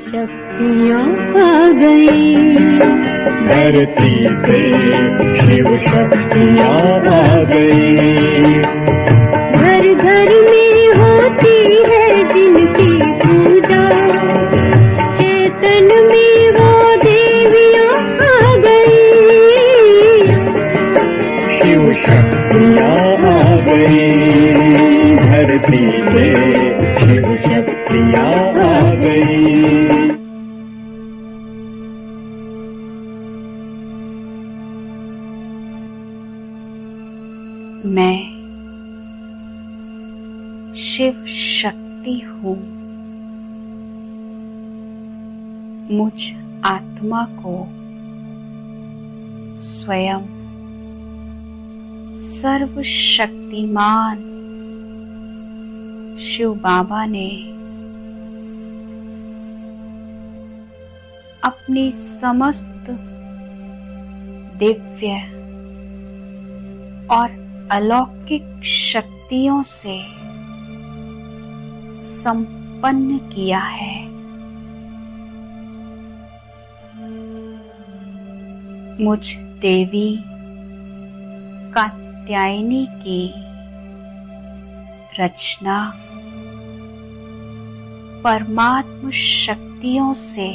शक्तियाँ आ गई, धरती पे शिव शक्तियाँ आ गई। घर घर में होती है जिनकी पूजा, चेतन में वो देवियाँ आ गई, शिव शक्तियाँ आ गई। धरती पे शिव शक्तियाँ आ गई। मैं शिव शक्ति हूँ। मुझ आत्मा को स्वयं सर्वशक्तिमान शिव बाबा ने अपनी समस्त दिव्य और अलौकिक शक्तियों से संपन्न किया है। मुझ देवी कात्यायनी की रचना परमात्म शक्तियों से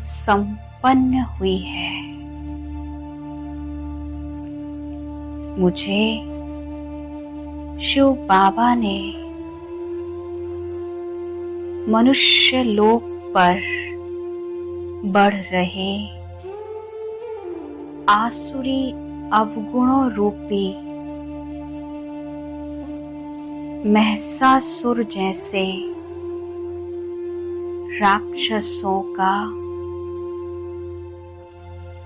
संपन्न हुई है। मुझे शिव बाबा ने मनुष्य लोक पर बढ़ रहे आसुरी अवगुणों रूपी महिषासुर जैसे राक्षसों का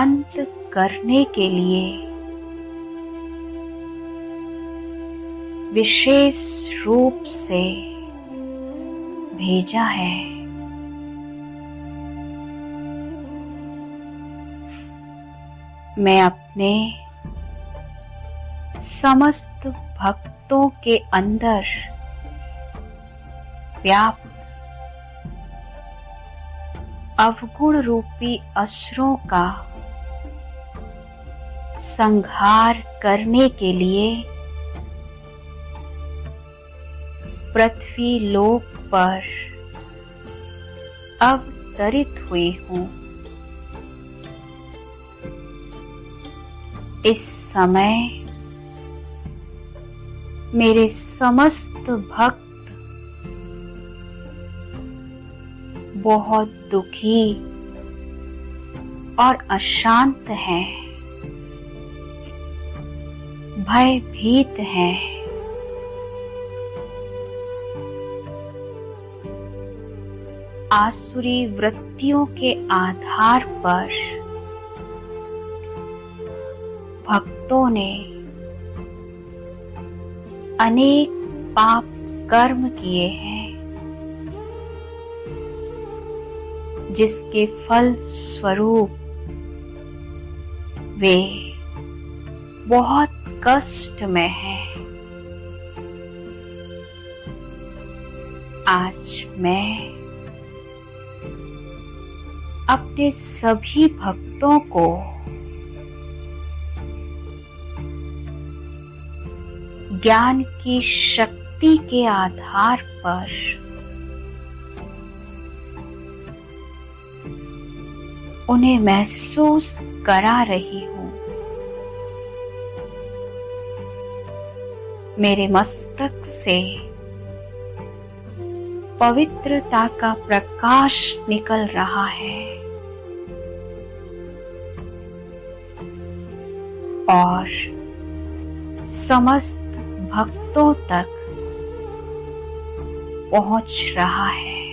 अंत करने के लिए विशेष रूप से भेजा है। मैं अपने समस्त भक्तों के अंदर व्याप्त अवगुण रूपी असुरों का संहार करने के लिए पृथ्वी लोक पर अवतरित हुई हूँ। इस समय मेरे समस्त भक्त बहुत दुखी और अशांत हैं, भयभीत हैं। आसुरी वृत्तियों के आधार पर भक्तों ने अनेक पाप कर्म किए हैं, जिसके फल स्वरूप वे बहुत कष्ट में हैं। आज मैं अपने सभी भक्तों को ज्ञान की शक्ति के आधार पर उन्हें महसूस करा रही हूँ। मेरे मस्तक से पवित्रता का प्रकाश निकल रहा है और समस्त भक्तों तक पहुंच रहा है।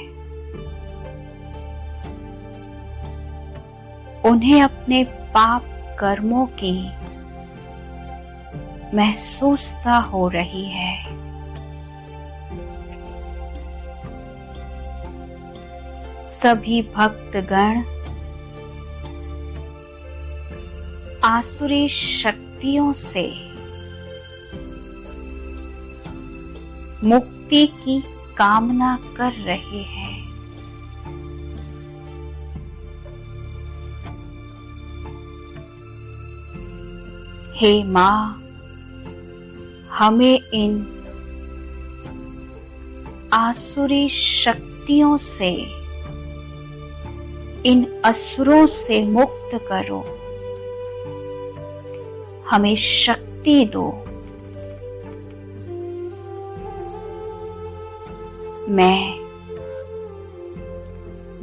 उन्हें अपने पाप कर्मों की महसूसता हो रही है। सभी भक्तगण आसुरी शक्तियों से मुक्ति की कामना कर रहे हैं। हे माँ, हमें इन आसुरी शक्तियों से, इन असुरों से मुक्त करो, हमें शक्ति दो। मैं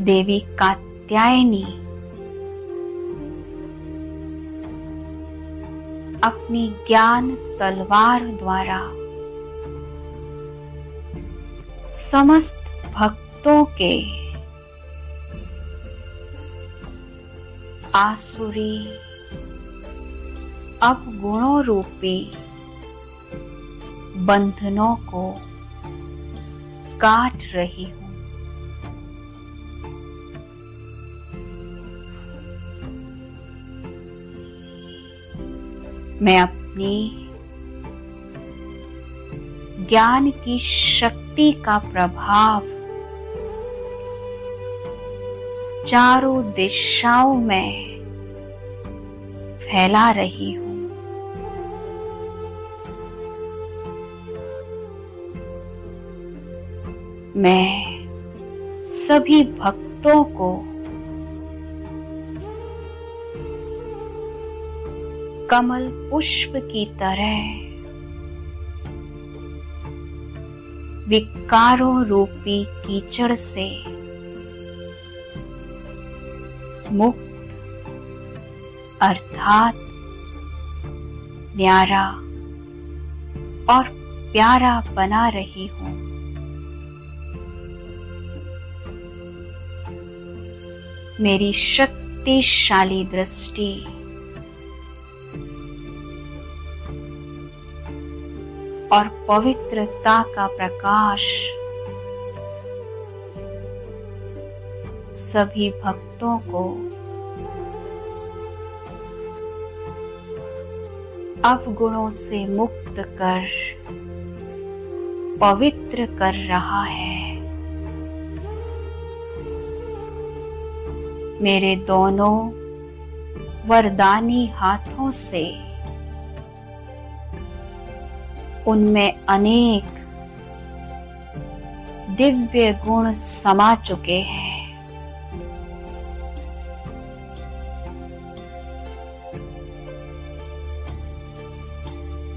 देवी कात्यायनी अपनी ज्ञान तलवार द्वारा समस्त भक्तों के आसुरी अवगुणों रूपी बंधनों को काट रही हूं। मैं अपनी ज्ञान की शक्ति का प्रभाव चारों दिशाओं में फैला रही हूं। मैं सभी भक्तों को कमल पुष्प की तरह विकारों रूपी कीचड़ से मुक्त अर्थात न्यारा और प्यारा बना रही हूं। मेरी शक्तिशाली दृष्टि और पवित्रता का प्रकाश सभी भक्तों को अवगुणों से मुक्त कर पवित्र कर रहा है। मेरे दोनों वरदानी हाथों से उनमें अनेक दिव्य गुण समा चुके हैं।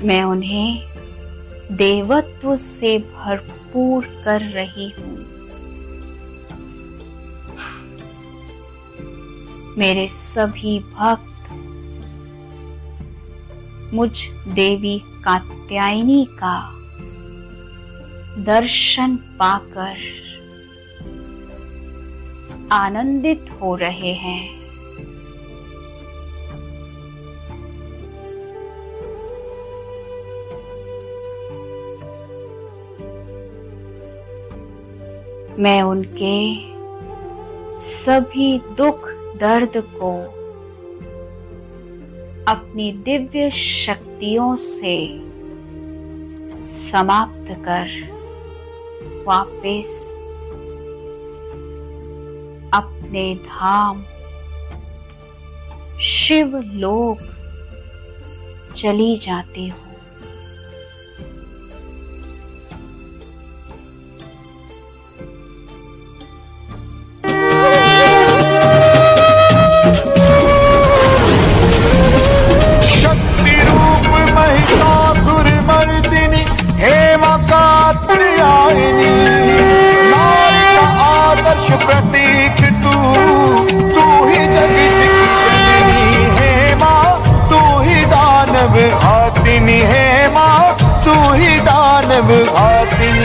मैं उन्हें देवत्व से भरपूर कर रही हूं। मेरे सभी भक्त मुझ देवी कात्यायनी का दर्शन पाकर आनंदित हो रहे हैं। मैं उनके सभी दुख दर्द को अपनी दिव्य शक्तियों से समाप्त कर वापस अपने धाम शिव लोक चली जाती हूँ। प्रतीक तू ही जगत की जननी है माँ, तू ही दानव घातिनी है माँ, तू ही दानव घातिनी।